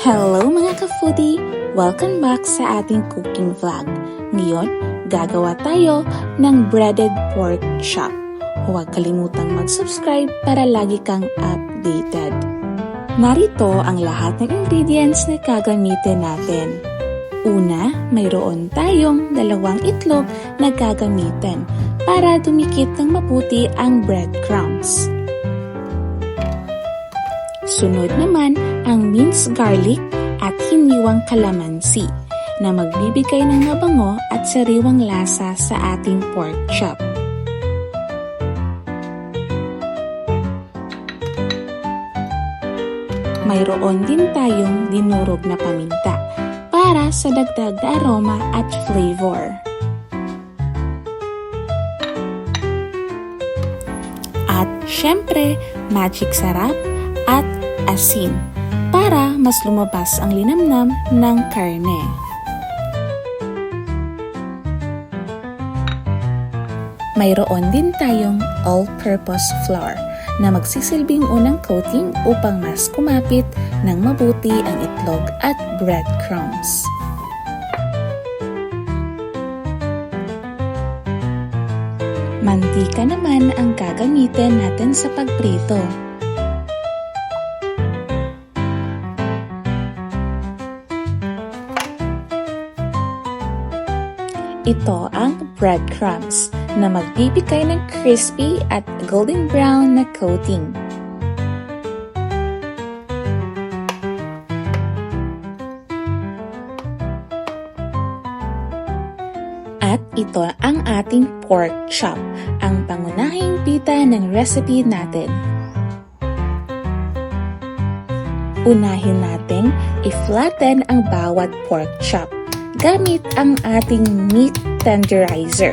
Hello mga ka-foodie! Welcome back sa ating cooking vlog. Ngayon, gagawa tayo ng breaded pork chop. Huwag kalimutang mag-subscribe para lagi kang updated. Narito ang lahat ng ingredients na gagamitin natin. Una, mayroon tayong 2 itlog na gagamitin para dumikit ng mabuti ang breadcrumbs. Sunod naman ang minced garlic at hiniwang kalamansi na magbibigay ng mabango at sariwang lasa sa ating pork chop. Mayroon din tayong dinurog na paminta para sa dagdag na aroma at flavor. At syempre, magic sarap at asin para mas lumabas ang linamnam ng karne. Mayroon din tayong all-purpose flour na magsisilbing unang coating upang mas kumapit ng mabuti ang itlog at breadcrumbs. Mantika naman ang gagamitin natin sa pagprito. Ito ang breadcrumbs na magbibigay ng crispy at golden brown na coating. At ito ang ating pork chop, ang pangunahing pita ng recipe natin. Unahin nating i-flatten ang bawat pork chop gamit ang ating meat tenderizer.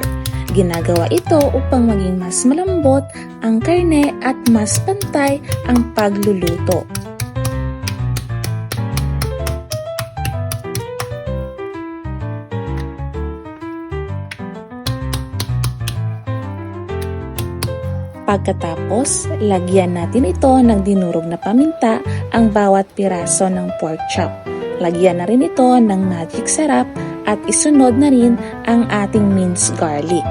Ginagawa ito upang maging mas malambot ang karne at mas pantay ang pagluluto. Pagkatapos, lagyan natin ito ng dinurog na paminta ang bawat piraso ng pork chop. Lagyan na rin ito ng magic sarap at isunod na rin ang ating minced garlic.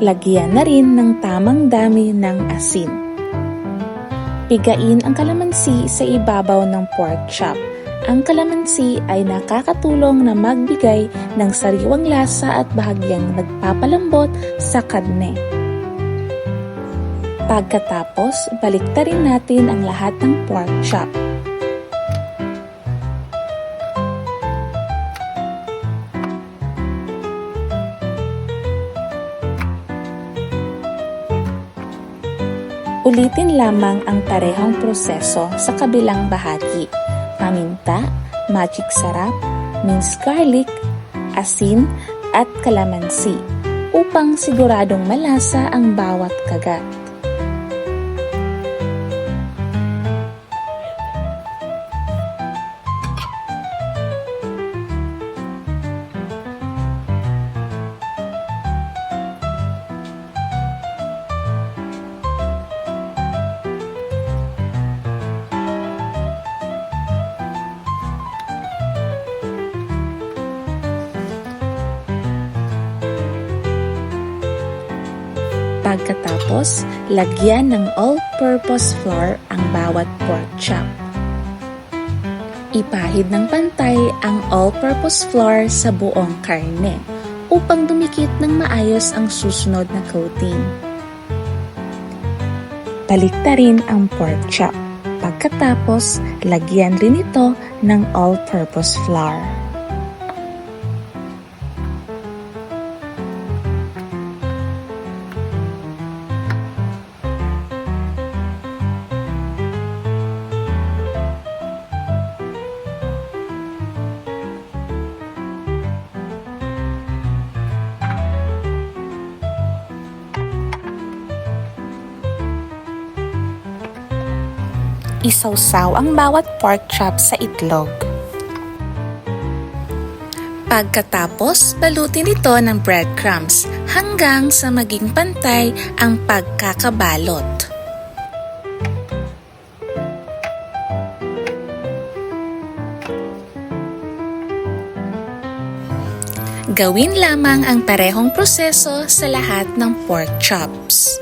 Lagyan na rin ng tamang dami ng asin. Pigain ang kalamansi sa ibabaw ng pork chop. Ang kalamansi ay nakakatulong na magbigay ng sariwang lasa at bahagyang nagpapalambot sa karne. Pagkatapos, baliktarin natin ang lahat ng pork chop. Ulitin lamang ang parehong proseso sa kabilang bahagi. Paminta, magic sarap, minced garlic, asin, at kalamansi upang siguradong malasa ang bawat kagat. Pagkatapos, lagyan ng all-purpose flour ang bawat pork chop. Ipahid ng pantay ang all-purpose flour sa buong karne upang dumikit ng maayos ang susunod na coating. Baliktarin ang pork chop. Pagkatapos, lagyan rin ito ng all-purpose flour. Isawsaw ang bawat pork chop sa itlog. Pagkatapos, balutin ito ng breadcrumbs hanggang sa maging pantay ang pagkakabalot. Gawin lamang ang parehong proseso sa lahat ng pork chops.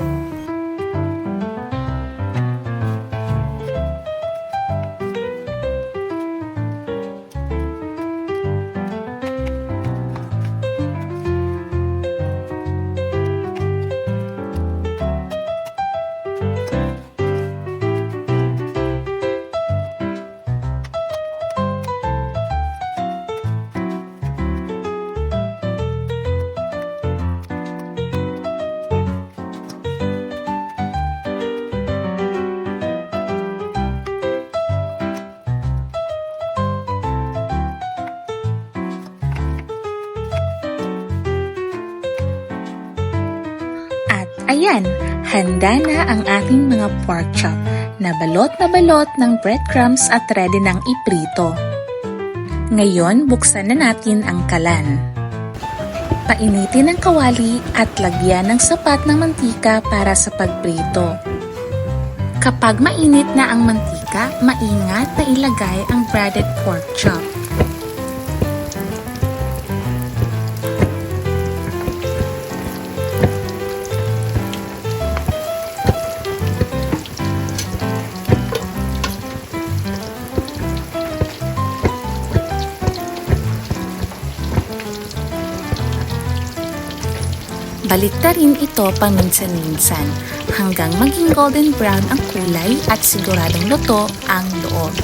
Ayan, handa na ang ating mga pork chop na balot ng breadcrumbs at ready ng iprito. Ngayon, buksan na natin ang kalan. Painitin ang kawali at lagyan ng sapat na mantika para sa pagprito. Kapag mainit na ang mantika, maingat na ilagay ang breaded pork chop. Baliktarin ito paminsan-minsan hanggang maging golden brown ang kulay at siguradong luto ang loob.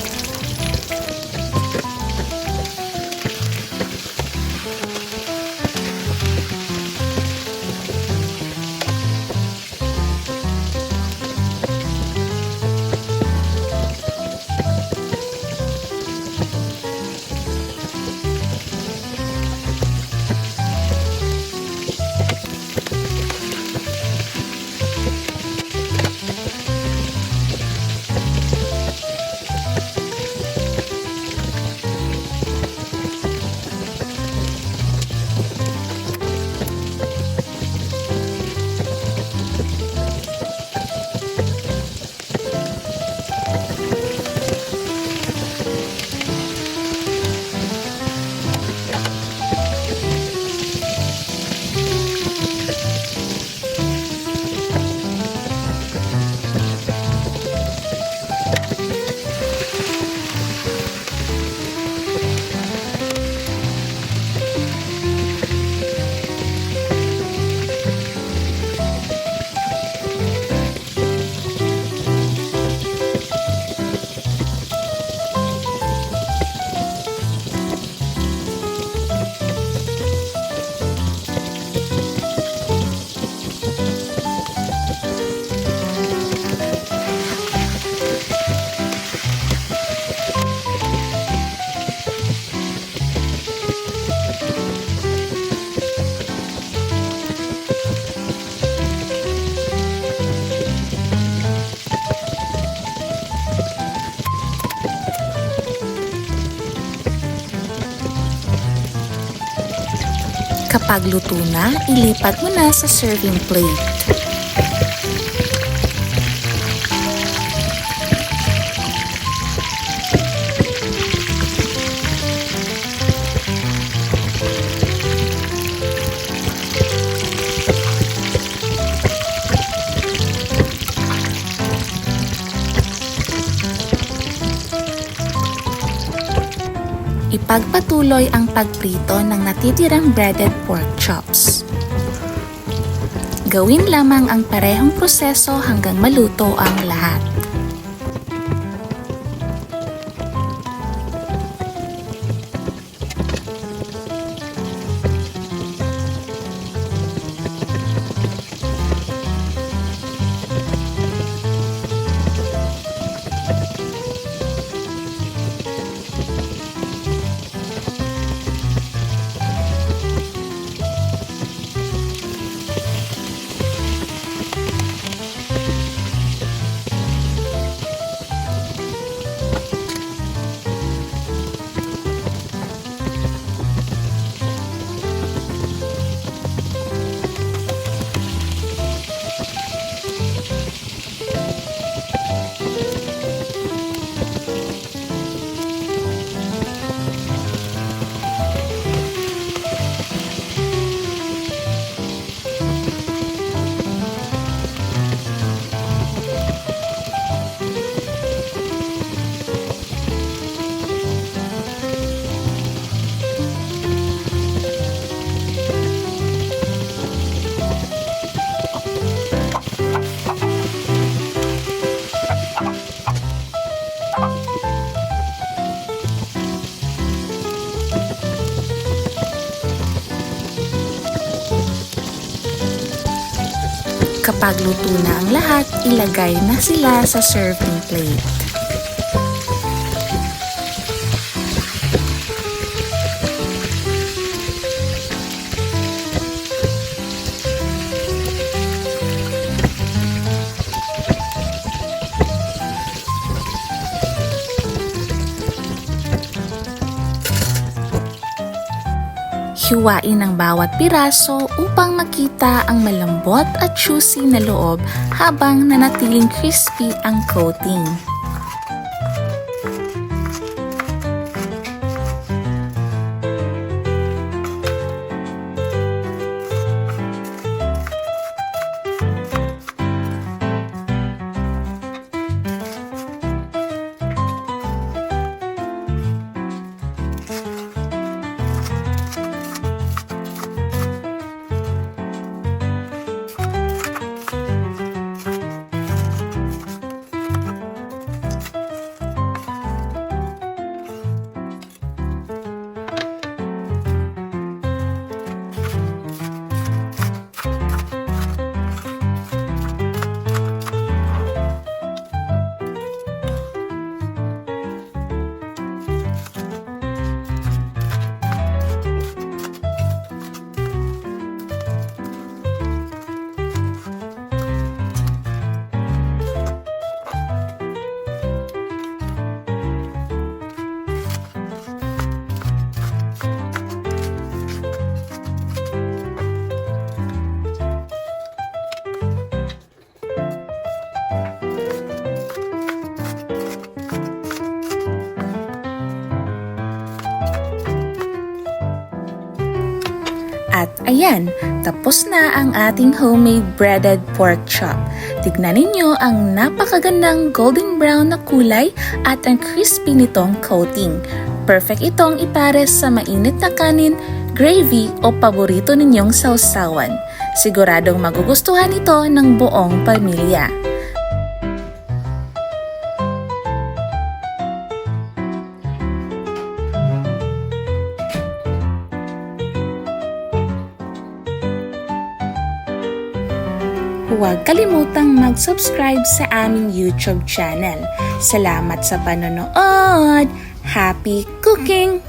Kapag luto na, ilipat mo na sa serving plate. Ipagpatuloy ang pagprito ng natitirang breaded pork chops. Gawin lamang ang parehong proseso hanggang maluto ang lahat. kapag luto na ang lahat, ilagay na sila sa serving plate. Hiwain ang bawat piraso upang makita ang malambot at juicy na loob habang nanatiling crispy ang coating. At ayan, tapos na ang ating homemade breaded pork chop. Tignan ninyo ang napakagandang golden brown na kulay at ang crispy nitong coating. Perfect itong ipares sa mainit na kanin, gravy o paborito ninyong sausawan. Siguradong magugustuhan ito ng buong pamilya. Huwag kalimutang mag-subscribe sa aming YouTube channel. Salamat sa panonood! Happy cooking!